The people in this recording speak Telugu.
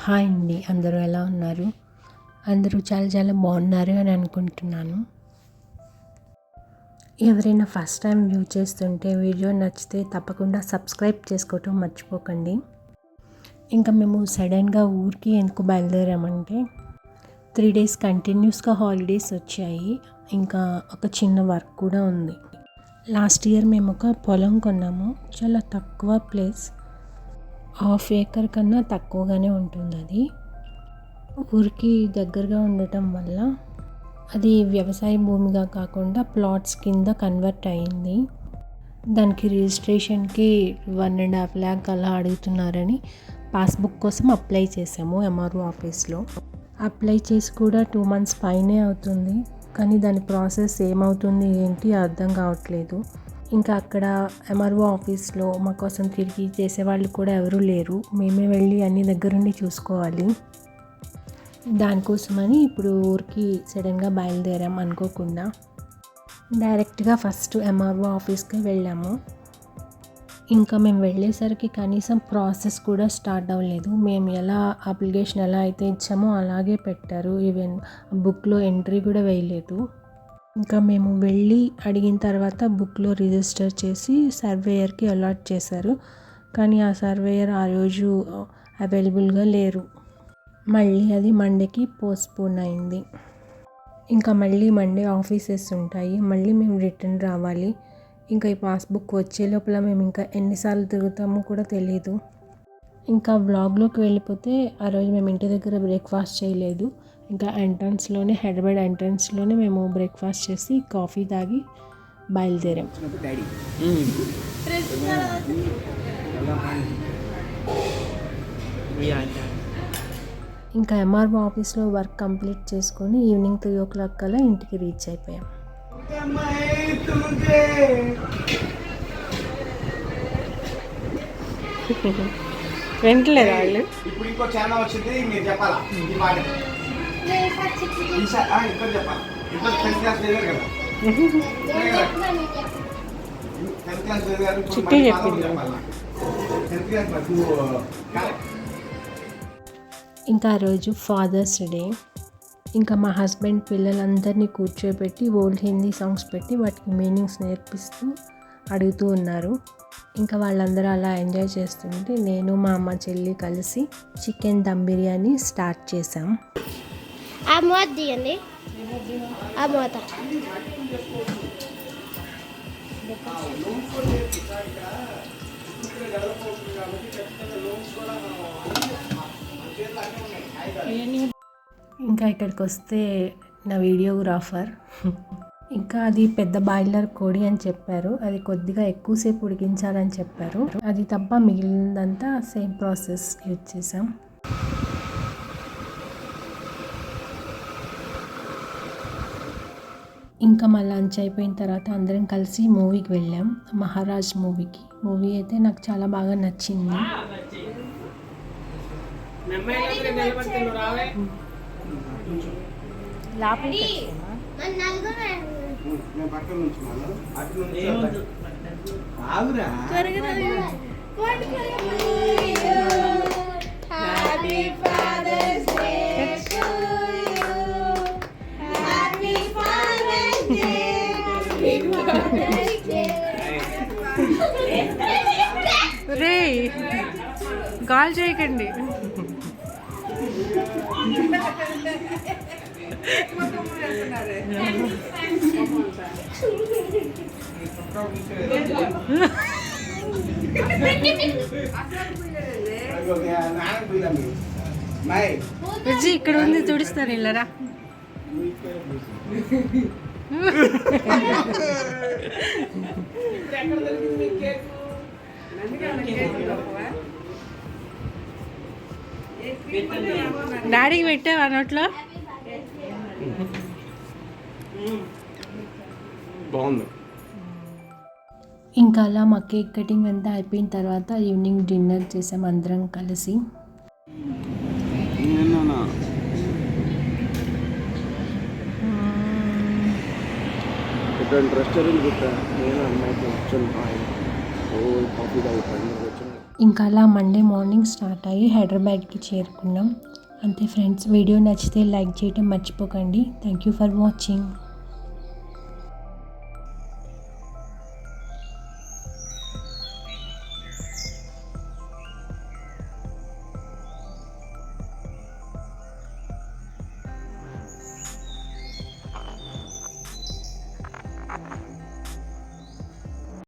హాయ్ అండి, అందరూ ఎలా ఉన్నారు? అందరూ చాలా చాలా బాగున్నారు అని అనుకుంటున్నాను. ఎవరైనా ఫస్ట్ టైం వ్యూ చేస్తుంటే వీడియో నచ్చితే తప్పకుండా సబ్స్క్రైబ్ చేసుకోవటం మర్చిపోకండి. ఇంకా మేము సడన్గా ఊరికి ఎందుకు బయలుదేరామంటే 3 days కంటిన్యూస్గా హాలిడేస్ వచ్చాయి. ఇంకా ఒక చిన్న వర్క్ కూడా ఉంది. లాస్ట్ ఇయర్ మేము ఒక పొలం కొన్నాము. చాలా తక్కువ ప్లేస్, 1/2 acre కన్నా తక్కువగానే ఉంటుంది. అది ఊరికి దగ్గరగా ఉండటం వల్ల అది వ్యవసాయ భూమిగా కాకుండా ప్లాట్స్ కింద కన్వర్ట్ అయింది. దానికి రిజిస్ట్రేషన్కి 1.5 lakh అలా అడుగుతున్నారని పాస్బుక్ కోసం అప్లై చేసాము ఎంఆర్ఓ ఆఫీస్లో. అప్లై చేసి కూడా 2 months పైనే అవుతుంది, కానీ దాని ప్రాసెస్ ఏమవుతుంది ఏంటి అర్థం కావట్లేదు. ఇంకా అక్కడ ఎంఆర్ఓ ఆఫీస్లో మా కోసం తిరిగి చేసేవాళ్ళు కూడా ఎవరూ లేరు. మేమే వెళ్ళి అన్ని దగ్గరుండి చూసుకోవాలి. దానికోసమని ఇప్పుడు ఊరికి సడన్గా బయలుదేరాం అనుకోకుండా. డైరెక్ట్గా ఫస్ట్ ఎంఆర్ఓ ఆఫీస్కి వెళ్ళాము. ఇంకా మేము వెళ్ళేసరికి కనీసం ప్రాసెస్ కూడా స్టార్ట్ అవ్వలేదు. మేము అప్లికేషన్ ఎలా అయితే ఇచ్చామో అలాగే పెట్టారు. ఈవెన్ బుక్లో ఎంట్రీ కూడా వేయలేదు. ఇంకా మేము వెళ్ళి అడిగిన తర్వాత బుక్లో రిజిస్టర్ చేసి సర్వేయర్కి అలాట్ చేశారు. కానీ ఆ సర్వేయర్ ఆ రోజు అవైలబుల్గా లేరు. మళ్ళీ అది మండేకి పోస్ట్పోన్ అయింది. ఇంకా మళ్ళీ మండే ఆఫీసెస్ ఉంటాయి. మళ్ళీ మేము రిటర్న్ రావాలి. ఇంకా ఈ పాస్బుక్ వచ్చే లోపల మేము ఇంకా ఎన్నిసార్లు తిరుగుతామో కూడా తెలియదు. ఇంకా వ్లాగ్లోకి వెళ్ళిపోతే ఆ రోజు మేము ఇంటి దగ్గర బ్రేక్ఫాస్ట్ చేయలేదు. ఇంకా హైదరాబాద్ ఎంట్రన్స్లోనే మేము బ్రేక్ఫాస్ట్ చేసి కాఫీ తాగి బయలుదేరాం. ఇంకా ఎంఆర్ఓ ఆఫీస్లో వర్క్ కంప్లీట్ చేసుకొని ఈవినింగ్ 3 o'clock కల్లా ఇంటికి రీచ్ అయిపోయాం. వెంటలేదు వాళ్ళు. ఇప్పుడు ఇంకో ఛానల్ వచ్చింది, మీరు చెప్పాలా ఈ మాట. ఇక్కడ చెప్పాలి. ఇప్పుడు 10th class చదివారు కదా, 10th class చదివారు. చిట్టి చెప్పింది. ఇంకా ఆ రోజు ఫాదర్స్ డే. ఇంకా మా హస్బెండ్ పిల్లలందరినీ కూర్చోబెట్టి ఓల్డ్ హిందీ సాంగ్స్ పెట్టి వాటికి మీనింగ్స్ నేర్పిస్తూ అడుగుతూ ఉన్నారు. ఇంకా వాళ్ళందరూ అలా ఎంజాయ్ చేస్తుంటే నేను మా అమ్మ చెల్లి కలిసి చికెన్ దమ్ బిర్యానీ స్టార్ట్ చేసాం. ఇంకా ఇక్కడికి వస్తే నా వీడియోగ్రాఫర్ ఇంకా అది పెద్ద బాయిలర్ కోడి అని చెప్పారు. అది కొద్దిగా ఎక్కువసేపు ఉడికించాలని చెప్పారు. అది తప్ప మిగిలినదంతా సేమ్ ప్రాసెస్ యూజ్ చేసాం. ఇంకా మా లంచ్ అయిపోయిన తర్వాత అందరం కలిసి మూవీకి వెళ్ళాం, మహారాజ్ మూవీకి. మూవీ అయితే నాకు చాలా బాగా నచ్చింది. రే కాల్ చేయకండి. ఇక్కడ ఉంది, తుడుస్తాను ఇల్లరా. డాడీకి పెట్టావా నోట్లో? బాగుంది. ఇంకా అలా మా కేక్ కటింగ్ అంతా అయిపోయిన తర్వాత ఈవినింగ్ డిన్నర్ చేసాం అందరం కలిసి. రెస్టారెంట్ నేను అమ్మాయికి వచ్చాను, కాఫీ తాగుతాను. ఇంకా అలా మండే మార్నింగ్ స్టార్ట్ అయ్యి హైదరాబాద్కి చేరుకున్నాం. అంతే ఫ్రెండ్స్, వీడియో నచ్చితే లైక్ చేయడం మర్చిపోకండి. Thank you for watching.